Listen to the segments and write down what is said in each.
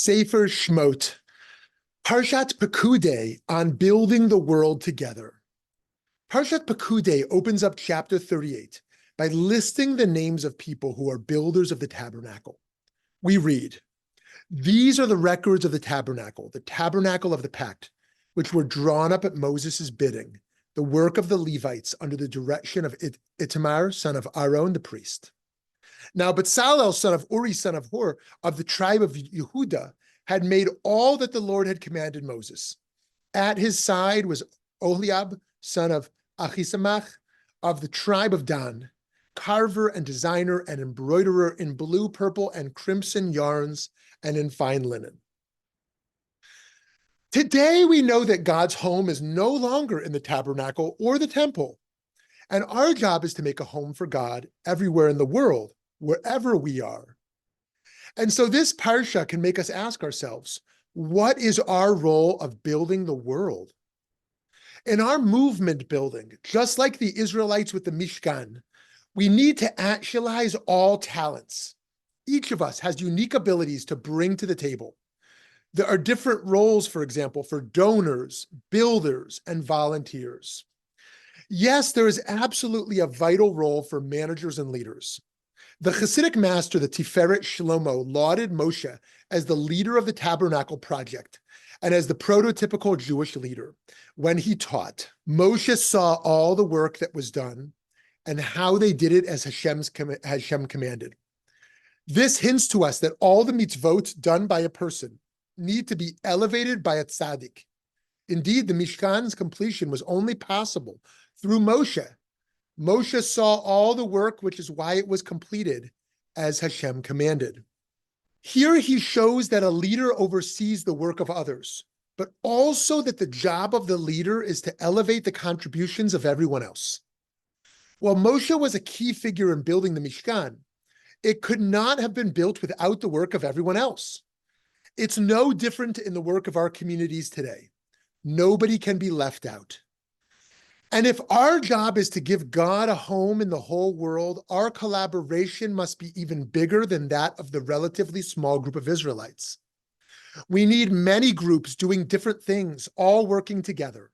Sefer Shmot, Parshat Pekudei on building the world together. Parshat Pekudei opens up chapter 38 by listing the names of people who are builders of the tabernacle. We read, "These are the records of the tabernacle of the pact, which were drawn up at Moses' bidding, the work of the Levites under the direction of Itamar, son of Aaron, the priest. Now Bezalel, son of Uri, son of Hur, of the tribe of Yehuda, had made all that the Lord had commanded Moses. At his side was Oholiab, son of Achisamach, of the tribe of Dan, carver and designer and embroiderer in blue, purple, and crimson yarns and in fine linen." Today, we know that God's home is no longer in the tabernacle or the temple, and our job is to make a home for God everywhere in the world, wherever we are. And so this Parsha can make us ask ourselves, what is our role of building the world? In our movement building, just like the Israelites with the Mishkan, we need to actualize all talents. Each of us has unique abilities to bring to the table. There are different roles, for example, for donors, builders, and volunteers. Yes, there is absolutely a vital role for managers and leaders. The Hasidic master, the Tiferet Shlomo, lauded Moshe as the leader of the Tabernacle project and as the prototypical Jewish leader. When he taught, Moshe saw all the work that was done and how they did it as Hashem commanded. This hints to us that all the mitzvot done by a person need to be elevated by a tzaddik. Indeed, the Mishkan's completion was only possible through Moshe. Moshe saw all the work, which is why it was completed as Hashem commanded. Here he shows that a leader oversees the work of others, but also that the job of the leader is to elevate the contributions of everyone else. While Moshe was a key figure in building the Mishkan, it could not have been built without the work of everyone else. It's no different in the work of our communities today. Nobody can be left out. And if our job is to give God a home in the whole world, our collaboration must be even bigger than that of the relatively small group of Israelites. We need many groups doing different things, all working together.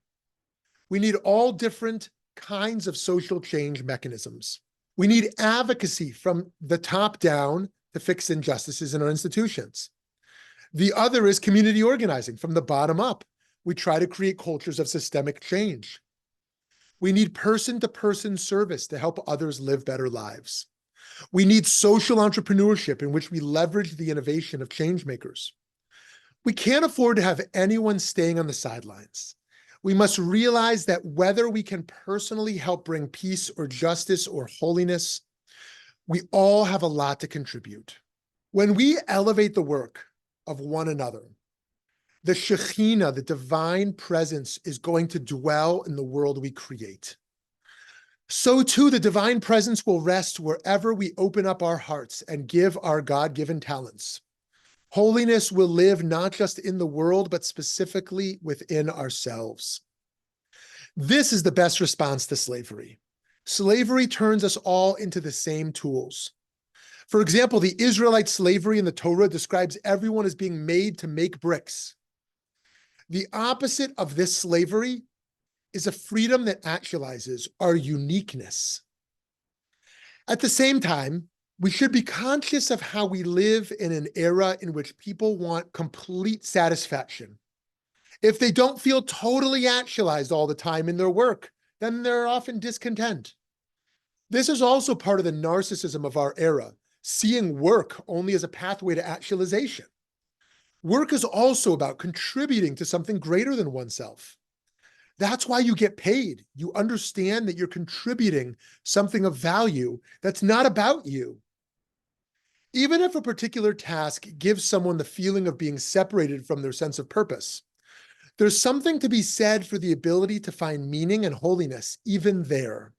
We need all different kinds of social change mechanisms. We need advocacy from the top down to fix injustices in our institutions. The other is community organizing from the bottom up. We try to create cultures of systemic change. We need person-to-person service to help others live better lives. We need social entrepreneurship in which we leverage the innovation of change makers. We can't afford to have anyone staying on the sidelines. We must realize that whether we can personally help bring peace or justice or holiness, we all have a lot to contribute. When we elevate the work of one another, the Shekhinah, the divine presence, is going to dwell in the world we create. So too, the divine presence will rest wherever we open up our hearts and give our God-given talents. Holiness will live not just in the world, but specifically within ourselves. This is the best response to slavery. Slavery turns us all into the same tools. For example, the Israelite slavery in the Torah describes everyone as being made to make bricks. The opposite of this slavery is a freedom that actualizes our uniqueness. At the same time, we should be conscious of how we live in an era in which people want complete satisfaction. If they don't feel totally actualized all the time in their work, then they're often discontent. This is also part of the narcissism of our era, seeing work only as a pathway to actualization. Work is also about contributing to something greater than oneself. That's why you get paid. You understand that you're contributing something of value that's not about you. Even if a particular task gives someone the feeling of being separated from their sense of purpose, there's something to be said for the ability to find meaning and holiness even there.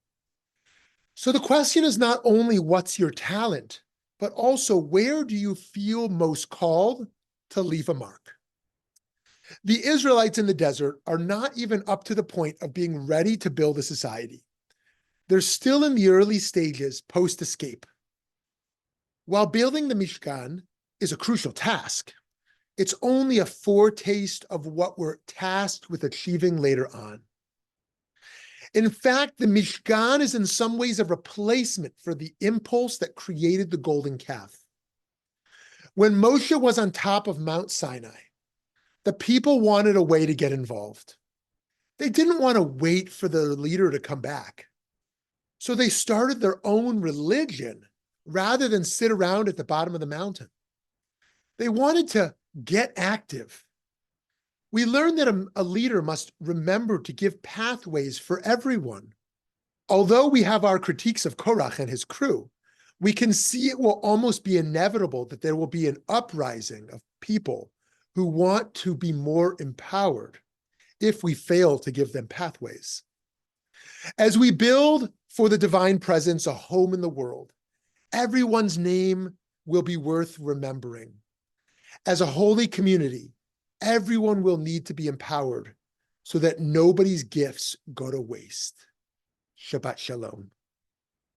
So the question is not only what's your talent, but also where do you feel most called to leave a mark? The Israelites in the desert are not even up to the point of being ready to build a society. They're still in the early stages post-escape. While building the Mishkan is a crucial task, It's only a foretaste of what we're tasked with achieving later on. In fact, the Mishkan is in some ways a replacement for the impulse that created the golden calf. When Moshe was on top of Mount Sinai, the people wanted a way to get involved. They didn't want to wait for the leader to come back. So they started their own religion rather than sit around at the bottom of the mountain. They wanted to get active. We learned that a leader must remember to give pathways for everyone. Although we have our critiques of Korach and his crew, we can see it will almost be inevitable that there will be an uprising of people who want to be more empowered if we fail to give them pathways. As we build for the divine presence a home in the world, everyone's name will be worth remembering. As a holy community, everyone will need to be empowered so that nobody's gifts go to waste. Shabbat Shalom.